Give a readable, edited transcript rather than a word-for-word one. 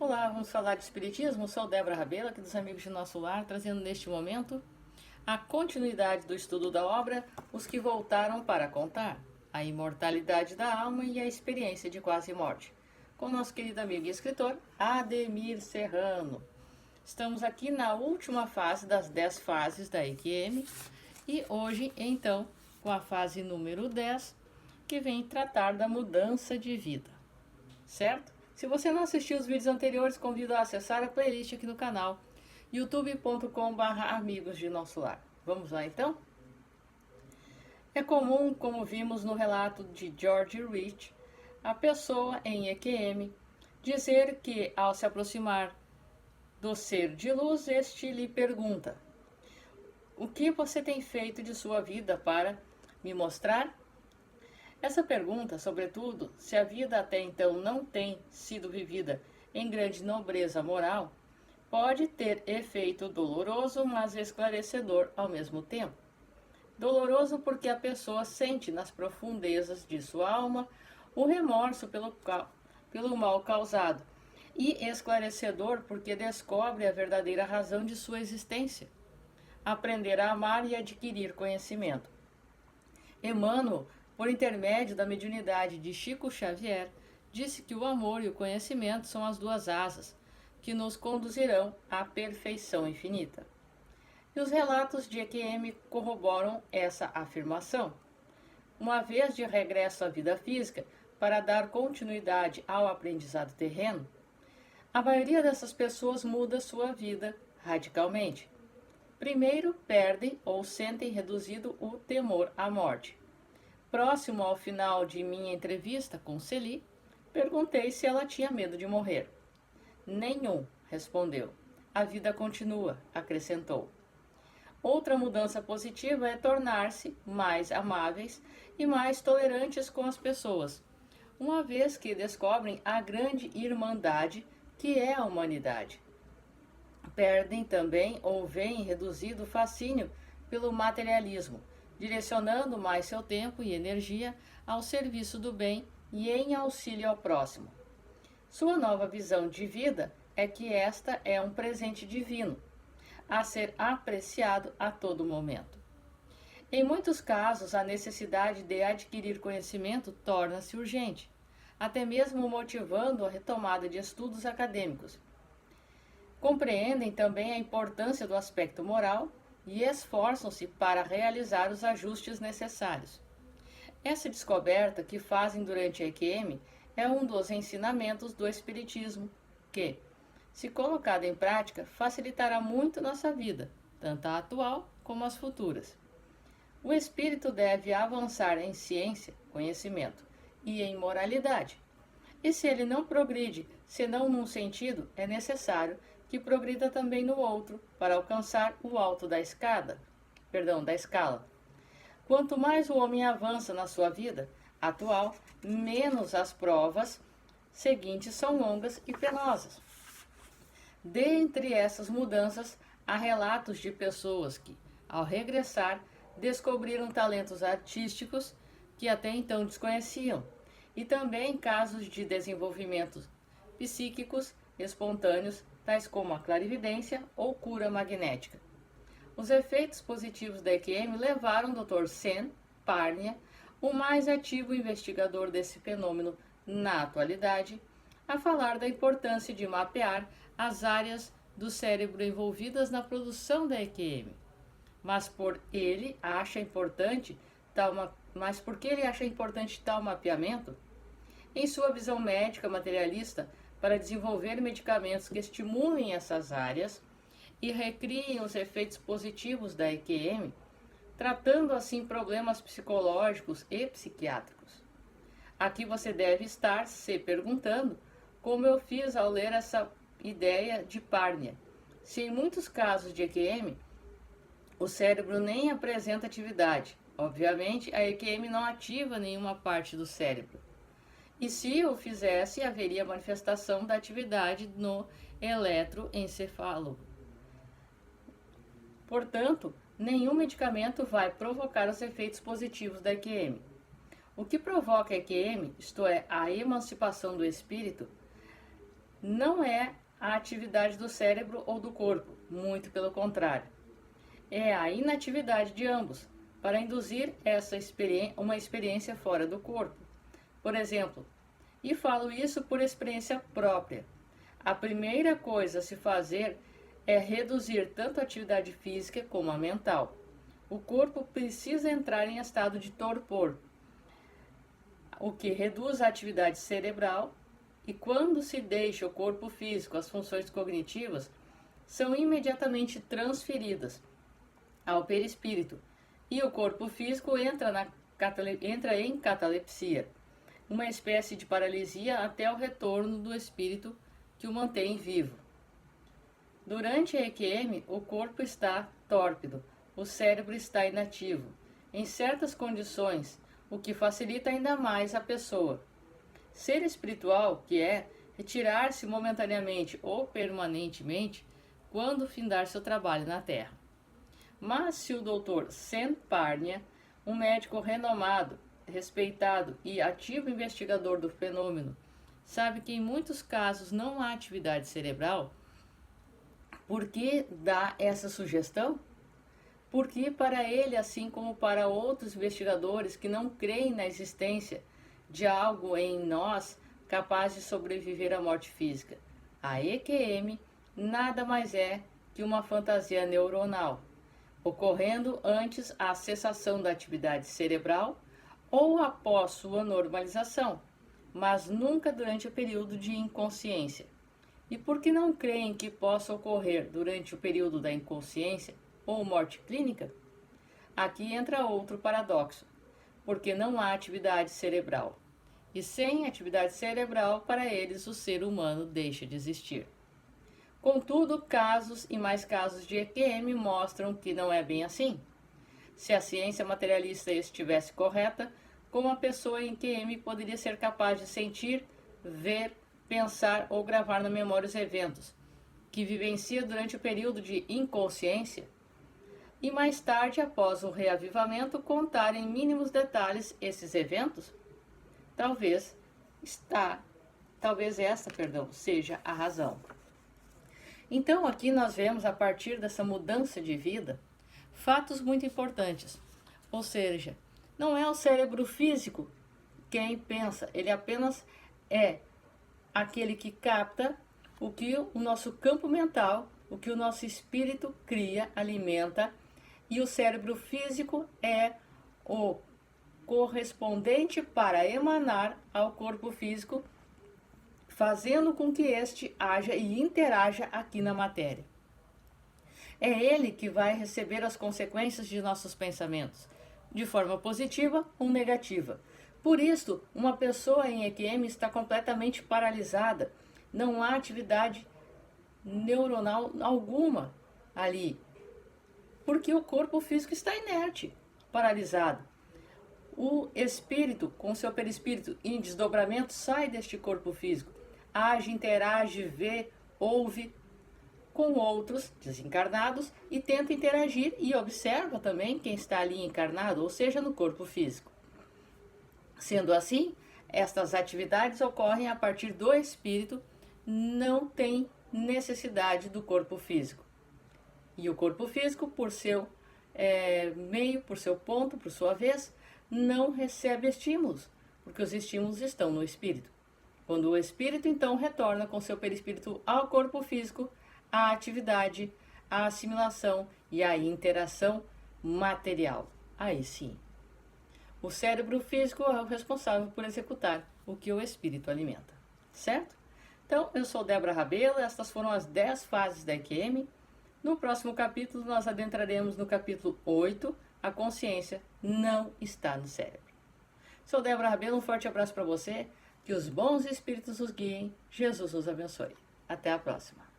Olá, vamos falar de Espiritismo? Sou Débora Rabelo, aqui dos Amigos de Nosso Lar, trazendo neste momento a continuidade do estudo da obra Os que Voltaram para Contar, a imortalidade da alma e a experiência de quase morte, com nosso querido amigo e escritor Ademir Serrano. Estamos aqui na última fase das 10 fases da EQM e hoje, então, com a fase número 10, que vem tratar da mudança de vida, certo? Se você não assistiu os vídeos anteriores, convido a acessar a playlist aqui no canal youtube.com/amigos de nosso lar. Vamos lá então? É comum, como vimos no relato de George Rich, a pessoa em EQM dizer que ao se aproximar do ser de luz, este lhe pergunta: o que você tem feito de sua vida para me mostrar? Essa pergunta, sobretudo, se a vida até então não tem sido vivida em grande nobreza moral, pode ter efeito doloroso, mas esclarecedor ao mesmo tempo. Doloroso porque a pessoa sente nas profundezas de sua alma o remorso pelo mal causado, e esclarecedor porque descobre a verdadeira razão de sua existência: aprender a amar e adquirir conhecimento. Emmanuel, por intermédio da mediunidade de Chico Xavier, disse que o amor e o conhecimento são as duas asas que nos conduzirão à perfeição infinita. E os relatos de EQM corroboram essa afirmação. Uma vez de regresso à vida física, para dar continuidade ao aprendizado terreno, a maioria dessas pessoas muda sua vida radicalmente. Primeiro, perdem ou sentem reduzido o temor à morte. Próximo ao final de minha entrevista com Celi, perguntei se ela tinha medo de morrer. Nenhum, respondeu. A vida continua, acrescentou. Outra mudança positiva é tornar-se mais amáveis e mais tolerantes com as pessoas, uma vez que descobrem a grande irmandade que é a humanidade. Perdem também ou veem reduzido o fascínio pelo materialismo, direcionando mais seu tempo e energia ao serviço do bem e em auxílio ao próximo. Sua nova visão de vida é que esta é um presente divino, a ser apreciado a todo momento. Em muitos casos, a necessidade de adquirir conhecimento torna-se urgente, até mesmo motivando a retomada de estudos acadêmicos. Compreendem também a importância do aspecto moral e esforçam-se para realizar os ajustes necessários. Essa descoberta que fazem durante a EQM é um dos ensinamentos do Espiritismo, que, se colocada em prática, facilitará muito nossa vida, tanto a atual como as futuras. O espírito deve avançar em ciência, conhecimento e em moralidade. E se ele não progride, senão num sentido, é necessário que progrida também no outro, para alcançar o alto da escala. Quanto mais o homem avança na sua vida atual, menos as provas seguintes são longas e penosas. Dentre essas mudanças, há relatos de pessoas que, ao regressar, descobriram talentos artísticos que até então desconheciam, e também casos de desenvolvimentos psíquicos espontâneos, tais como a clarividência ou cura magnética. Os efeitos positivos da EQM levaram o Dr. Sen Parnia, o mais ativo investigador desse fenômeno na atualidade, a falar da importância de mapear as áreas do cérebro envolvidas na produção da EQM. Mas por que ele acha importante tal mapeamento? Em sua visão médica materialista, para desenvolver medicamentos que estimulem essas áreas e recriem os efeitos positivos da EQM, tratando assim problemas psicológicos e psiquiátricos. Aqui você deve estar se perguntando, como eu fiz ao ler essa ideia de Parnia, se em muitos casos de EQM o cérebro nem apresenta atividade. Obviamente, a EQM não ativa nenhuma parte do cérebro. E se o fizesse, haveria manifestação da atividade no eletroencefalo. Portanto, nenhum medicamento vai provocar os efeitos positivos da EQM. O que provoca a EQM, isto é, a emancipação do espírito, não é a atividade do cérebro ou do corpo, muito pelo contrário. É a inatividade de ambos, para induzir uma experiência fora do corpo. Por exemplo, e falo isso por experiência própria, a primeira coisa a se fazer é reduzir tanto a atividade física como a mental. O corpo precisa entrar em estado de torpor, o que reduz a atividade cerebral, e quando se deixa o corpo físico, as funções cognitivas são imediatamente transferidas ao perispírito, e o corpo físico entra em catalepsia, uma espécie de paralisia até o retorno do espírito que o mantém vivo. Durante a EQM, o corpo está tórpido, o cérebro está inativo, em certas condições, o que facilita ainda mais a pessoa. Ser espiritual, que é retirar-se momentaneamente ou permanentemente quando findar seu trabalho na Terra. Mas se o Dr. Sam Parnia, um médico renomado, respeitado e ativo investigador do fenômeno, sabe que em muitos casos não há atividade cerebral, por que dá essa sugestão? Porque para ele, assim como para outros investigadores que não creem na existência de algo em nós capaz de sobreviver à morte física, a EQM nada mais é que uma fantasia neuronal, ocorrendo antes a cessação da atividade cerebral ou após sua normalização, mas nunca durante o período de inconsciência. E por que não creem que possa ocorrer durante o período da inconsciência ou morte clínica? Aqui entra outro paradoxo, porque não há atividade cerebral. E sem atividade cerebral, para eles, o ser humano deixa de existir. Contudo, casos e mais casos de EQM mostram que não é bem assim. Se a ciência materialista estivesse correta, como a pessoa em EQM poderia ser capaz de sentir, ver, pensar ou gravar na memória os eventos que vivencia durante o período de inconsciência e mais tarde, após o reavivamento, contar em mínimos detalhes esses eventos? Talvez essa seja a razão. Então, aqui nós vemos, a partir dessa mudança de vida, fatos muito importantes. Ou seja, não é o cérebro físico quem pensa, ele apenas é aquele que capta o que o nosso campo mental, o que o nosso espírito cria, alimenta, e o cérebro físico é o correspondente para emanar ao corpo físico, fazendo com que este haja e interaja aqui na matéria. É ele que vai receber as consequências de nossos pensamentos, de forma positiva ou negativa. Por isso, uma pessoa em EQM está completamente paralisada, não há atividade neuronal alguma ali, porque o corpo físico está inerte, paralisado. O espírito, com seu perispírito em desdobramento, sai deste corpo físico, age, interage, vê, ouve com outros desencarnados e tenta interagir e observa também quem está ali encarnado, ou seja, no corpo físico. Sendo assim, estas atividades ocorrem a partir do espírito, não tem necessidade do corpo físico. E o corpo físico, por seu meio, por seu ponto, por sua vez, não recebe estímulos, porque os estímulos estão no espírito. Quando o espírito, então, retorna com seu perispírito ao corpo físico, a atividade, a assimilação e a interação material. Aí sim, o cérebro físico é o responsável por executar o que o espírito alimenta, certo? Então, eu sou Débora Rabelo, estas foram as 10 fases da EQM. No próximo capítulo, nós adentraremos no capítulo 8, a consciência não está no cérebro. Sou Débora Rabelo, um forte abraço para você, que os bons espíritos os guiem, Jesus os abençoe. Até a próxima.